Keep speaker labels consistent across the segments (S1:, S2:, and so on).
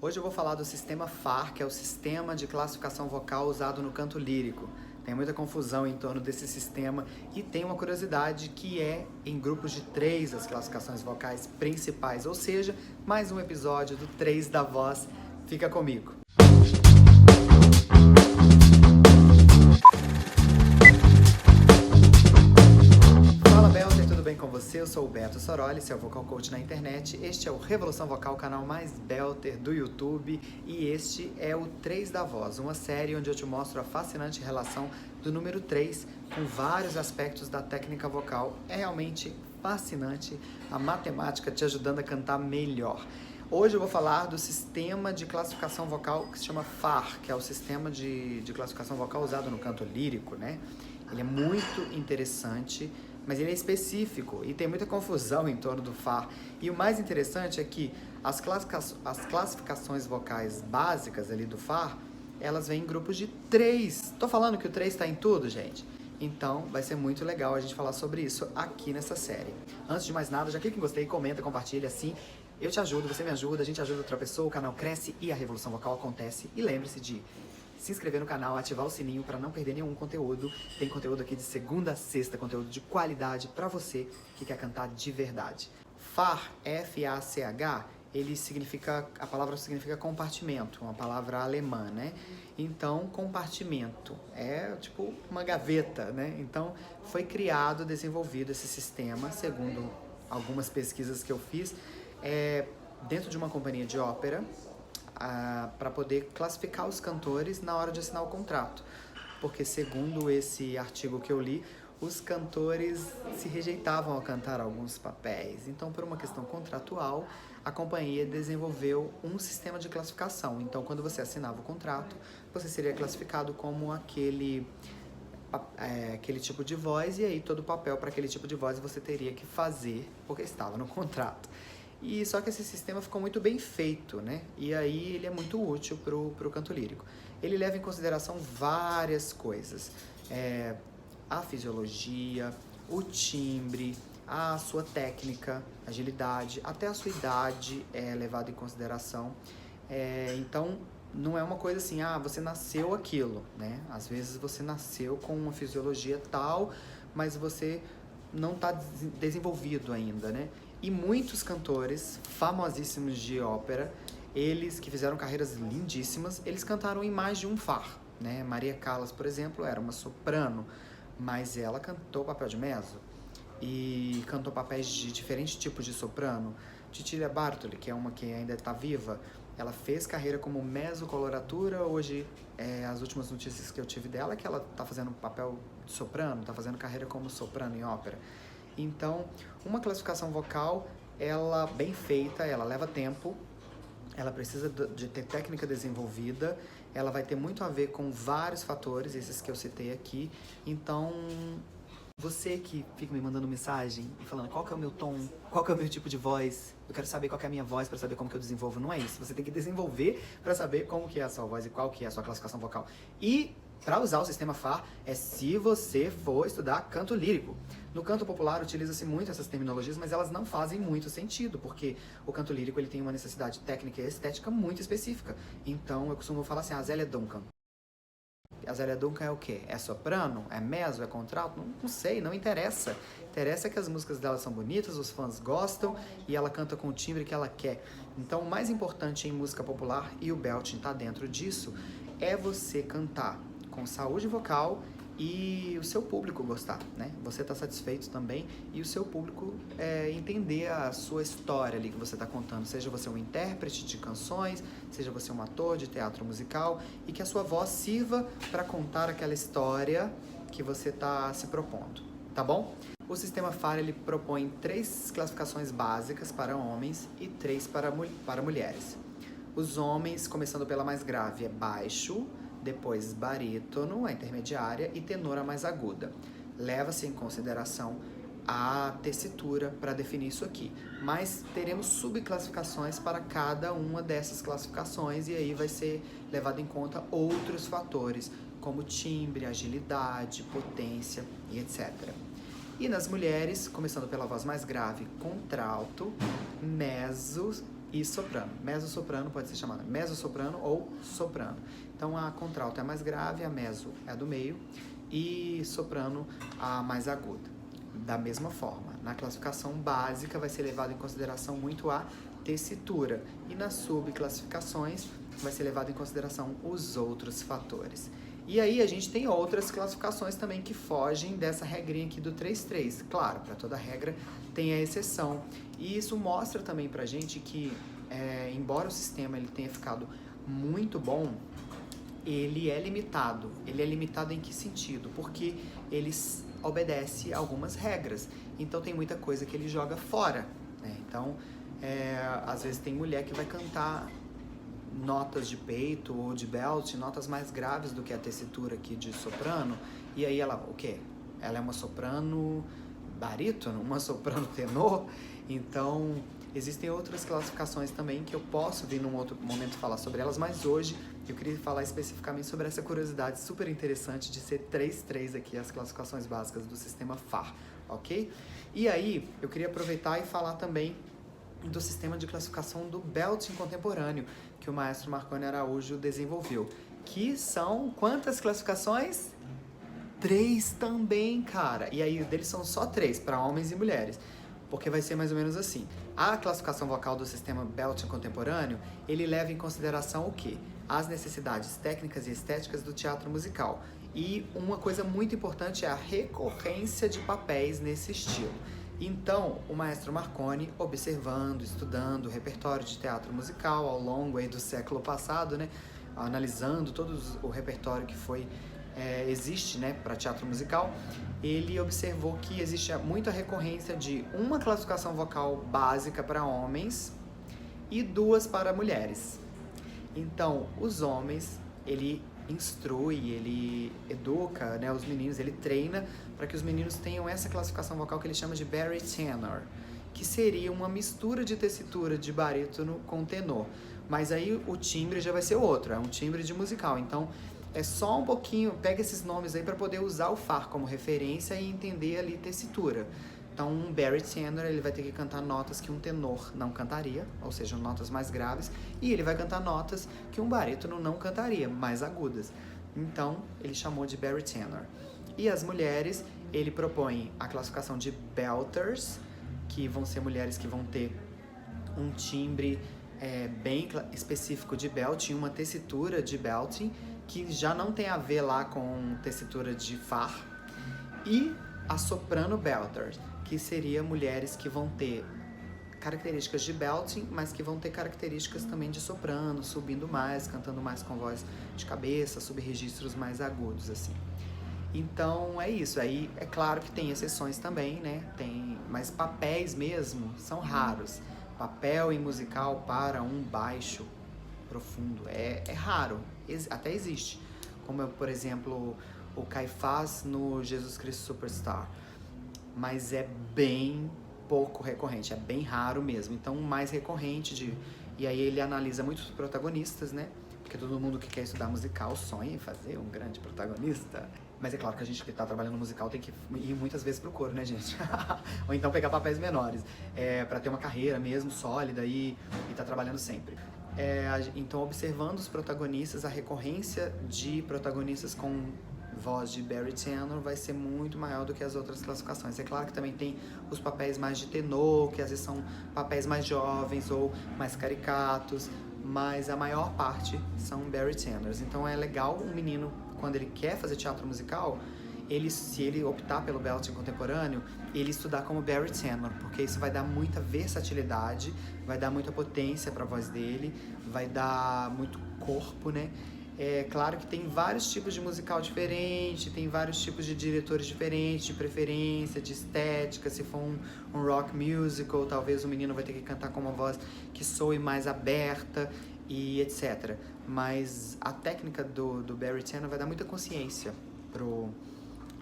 S1: Hoje eu vou falar do sistema FAR, que é o sistema de classificação vocal usado no canto lírico. Tem muita confusão em torno desse sistema e tem uma curiosidade que é em grupos de 3 as classificações vocais principais, ou seja, mais um episódio do 3 da voz. Fica comigo! Fala Belter, tudo bem com você? Eu sou o Beto Soroli, seu vocal coach na internet. Este é o Revolução Vocal, o canal mais Belter do YouTube. E este é o 3 da voz, uma série onde eu te mostro a fascinante relação do número 3 com vários aspectos da técnica vocal. É realmente fascinante a matemática te ajudando a cantar melhor. Hoje eu vou falar do sistema de classificação vocal que se chama FAR, que é o sistema de classificação vocal usado no canto lírico, né? Ele é muito interessante, mas ele é específico e tem muita confusão em torno do FAR. E o mais interessante é que as classificações vocais básicas ali do FAR, elas vêm em grupos de 3. Tô falando que o 3 está em tudo, gente? Então vai ser muito legal a gente falar sobre isso aqui nessa série. Antes de mais nada, já clica em gostei, comenta, compartilha, assim eu te ajudo, você me ajuda, a gente ajuda outra pessoa, o canal cresce e a revolução vocal acontece. E lembre-se de se inscrever no canal, ativar o sininho para não perder nenhum conteúdo. Tem conteúdo aqui de segunda a sexta, conteúdo de qualidade para você que quer cantar de verdade. FAR, F-A-C-H, a palavra significa compartimento, uma palavra alemã, né? Então, compartimento é tipo uma gaveta, né? Então, foi criado, desenvolvido esse sistema, segundo algumas pesquisas que eu fiz, dentro de uma companhia de ópera, para poder classificar os cantores na hora de assinar o contrato. Porque, segundo esse artigo que eu li, os cantores se rejeitavam a cantar alguns papéis. Então, por uma questão contratual, a companhia desenvolveu um sistema de classificação. Então, quando você assinava o contrato, você seria classificado como aquele tipo de voz, e aí todo o papel para aquele tipo de voz você teria que fazer, porque estava no contrato. E só que esse sistema ficou muito bem feito, né? E aí ele é muito útil pro canto lírico. Ele leva em consideração várias coisas. A fisiologia, o timbre, a sua técnica, agilidade, até a sua idade é levado em consideração. Então, não é uma coisa assim, você nasceu aquilo, né? Às vezes você nasceu com uma fisiologia tal, mas você não está desenvolvido ainda, né? E muitos cantores famosíssimos de ópera, eles que fizeram carreiras lindíssimas, eles cantaram em mais de um FAR, né? Maria Callas, por exemplo, era uma soprano, mas ela cantou papel de mezzo e cantou papéis de diferentes tipos de soprano. Cecilia Bartoli, que é uma que ainda está viva, ela fez carreira como mezzocoloratura. Hoje, as últimas notícias que eu tive dela é que ela está fazendo papel de soprano, está fazendo carreira como soprano em ópera. Então, uma classificação vocal, ela bem feita, ela leva tempo, ela precisa de ter técnica desenvolvida, ela vai ter muito a ver com vários fatores, esses que eu citei aqui. Então, você que fica me mandando mensagem e falando qual que é o meu tom, qual que é o meu tipo de voz, eu quero saber qual que é a minha voz para saber como que eu desenvolvo, não é isso. Você tem que desenvolver para saber como que é a sua voz e qual que é a sua classificação vocal. E para usar o sistema FAR é se você for estudar canto lírico. No canto popular utiliza-se muito essas terminologias, mas elas não fazem muito sentido, porque o canto lírico ele tem uma necessidade técnica e estética muito específica. Então eu costumo falar assim, a Zélia Duncan. A Zélia Duncan é o quê? É soprano? É mezzo? É contralto? Não sei, não interessa. Interessa que as músicas dela são bonitas, os fãs gostam e ela canta com o timbre que ela quer. Então o mais importante em música popular, e o belting está dentro disso, é você cantar com saúde vocal e o seu público gostar, né? Você tá satisfeito também e o seu público entender a sua história ali que você tá contando, seja você um intérprete de canções, seja você um ator de teatro musical, e que a sua voz sirva para contar aquela história que você tá se propondo, tá bom? O sistema FAR ele propõe 3 classificações básicas para homens e 3 para mulheres. Os homens, começando pela mais grave, é baixo, depois barítono, a intermediária, e tenor, a mais aguda. Leva-se em consideração a tessitura para definir isso aqui, mas teremos subclassificações para cada uma dessas classificações, e aí vai ser levado em conta outros fatores, como timbre, agilidade, potência e etc. E nas mulheres, começando pela voz mais grave, contralto, mezzo, e soprano. Mezzo-soprano pode ser chamada mezzo-soprano ou soprano. Então a contralto é a mais grave, a mezzo é a do meio e soprano a mais aguda. Da mesma forma, na classificação básica vai ser levado em consideração muito a tessitura e nas subclassificações vai ser levado em consideração os outros fatores. E aí a gente tem outras classificações também que fogem dessa regrinha aqui do 3-3. Claro, para toda regra tem a exceção. E isso mostra também pra gente que, embora o sistema ele tenha ficado muito bom, ele é limitado. Ele é limitado em que sentido? Porque ele obedece algumas regras. Então tem muita coisa que ele joga fora, né? Então, às vezes tem mulher que vai cantar notas de peito ou de belt, notas mais graves do que a tessitura aqui de soprano, e aí ela, o quê? Ela é uma soprano barítono, uma soprano tenor? Então, existem outras classificações também que eu posso vir num outro momento falar sobre elas, mas hoje eu queria falar especificamente sobre essa curiosidade super interessante de ser 3-3 aqui, as classificações básicas do sistema FAR, ok? E aí, eu queria aproveitar e falar também do sistema de classificação do belting contemporâneo, que o maestro Marconi Araújo desenvolveu. Que são quantas classificações? 3 também, cara. E aí, deles são só 3, para homens e mulheres. Porque vai ser mais ou menos assim. A classificação vocal do sistema belting contemporâneo, ele leva em consideração o quê? As necessidades técnicas e estéticas do teatro musical. E uma coisa muito importante é a recorrência de papéis nesse estilo. Então, o maestro Marconi, observando, estudando o repertório de teatro musical ao longo aí do século passado, né, analisando todo o repertório que existe, né, para teatro musical, ele observou que existe muita recorrência de uma classificação vocal básica para homens e 2 para mulheres. Então, os homens, ele instrui, ele educa, né, os meninos, ele treina para que os meninos tenham essa classificação vocal que ele chama de barytenor, que seria uma mistura de tessitura de barítono com tenor. Mas aí o timbre já vai ser outro, é um timbre de musical. Então é só um pouquinho, pega esses nomes aí para poder usar o FAR como referência e entender ali tessitura. Então um barytenor, ele vai ter que cantar notas que um tenor não cantaria, ou seja, notas mais graves, e ele vai cantar notas que um barítono não cantaria, mais agudas. Então ele chamou de barytenor. E as mulheres, ele propõe a classificação de belters, que vão ser mulheres que vão ter um timbre bem específico de belting, uma tessitura de belting, que já não tem a ver lá com tessitura de FAR. E a soprano belters, que seria mulheres que vão ter características de belting, mas que vão ter características também de soprano, subindo mais, cantando mais com voz de cabeça, subregistros mais agudos, assim. Então é isso, aí é claro que tem exceções também, né? Mas papéis mesmo são raros. Papel em musical para um baixo profundo é raro, até existe. Como, por exemplo, o Caifás no Jesus Cristo Superstar. Mas é bem pouco recorrente, é bem raro mesmo. Então, o mais recorrente e aí ele analisa muitos protagonistas, né? Porque todo mundo que quer estudar musical sonha em fazer um grande protagonista. Mas é claro que a gente que tá trabalhando no musical tem que ir muitas vezes pro coro, né, gente? Ou então pegar papéis menores, pra ter uma carreira mesmo sólida e tá trabalhando sempre. Então, observando os protagonistas, a recorrência de protagonistas com voz de barytenor vai ser muito maior do que as outras classificações. É claro que também tem os papéis mais de tenor, que às vezes são papéis mais jovens ou mais caricatos, mas a maior parte são barytenors. Então é legal um menino, quando ele quer fazer teatro musical, se ele optar pelo belting contemporâneo, ele estudar como barytenor, porque isso vai dar muita versatilidade, vai dar muita potência para a voz dele, vai dar muito corpo, né? É claro que tem vários tipos de musical diferente, tem vários tipos de diretores diferentes, de preferência, de estética. Se for um rock musical, talvez o menino vai ter que cantar com uma voz que soe mais aberta e etc. Mas a técnica do barytenor vai dar muita consciência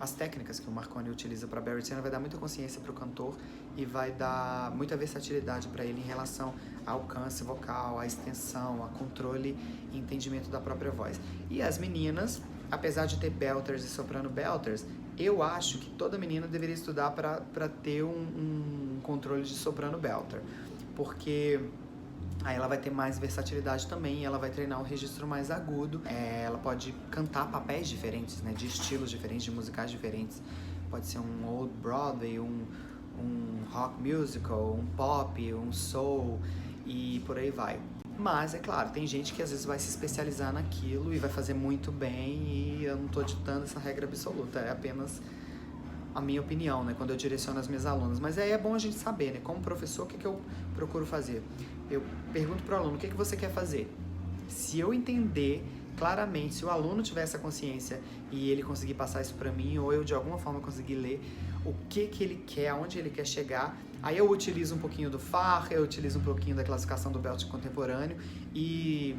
S1: as técnicas que o Marconi utiliza para barytenor vai dar muita consciência para o cantor e vai dar muita versatilidade para ele em relação ao alcance vocal, à extensão, a controle e entendimento da própria voz. E as meninas, apesar de ter belters e soprano belters, eu acho que toda menina deveria estudar para ter um controle de soprano belter, porque Aí ela vai ter mais versatilidade também, e ela vai treinar o registro mais agudo. Ela pode cantar papéis diferentes, né? De estilos diferentes, de musicais diferentes. Pode ser um Old Broadway, um rock musical, um pop, um soul e por aí vai. Mas, é claro, tem gente que às vezes vai se especializar naquilo e vai fazer muito bem, e eu não tô ditando essa regra absoluta, é apenas a minha opinião, né, quando eu direciono as minhas alunas. Mas aí é bom a gente saber, né, como professor, o que eu procuro fazer? Eu pergunto pro aluno, o que você quer fazer? Se eu entender claramente, se o aluno tiver essa consciência e ele conseguir passar isso pra mim, ou eu de alguma forma conseguir ler o que ele quer, aonde ele quer chegar, aí eu utilizo um pouquinho do FAR, eu utilizo um pouquinho da classificação do Belt contemporâneo e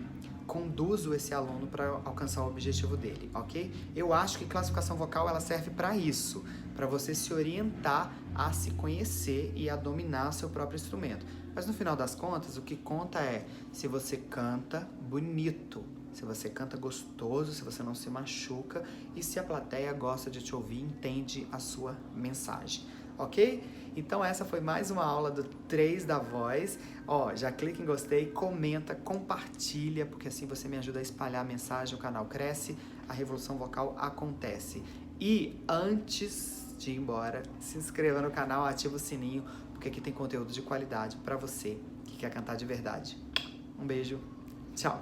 S1: conduzo esse aluno para alcançar o objetivo dele, ok? Eu acho que classificação vocal ela serve para isso, para você se orientar a se conhecer e a dominar o seu próprio instrumento. Mas no final das contas, o que conta é se você canta bonito, se você canta gostoso, se você não se machuca e se a plateia gosta de te ouvir, entende a sua mensagem, ok? Então essa foi mais uma aula do 3 da voz. Ó, já clica em gostei, comenta, compartilha, porque assim você me ajuda a espalhar a mensagem, o canal cresce, a revolução vocal acontece. E antes de ir embora, se inscreva no canal, ativa o sininho, porque aqui tem conteúdo de qualidade para você que quer cantar de verdade. Um beijo, tchau!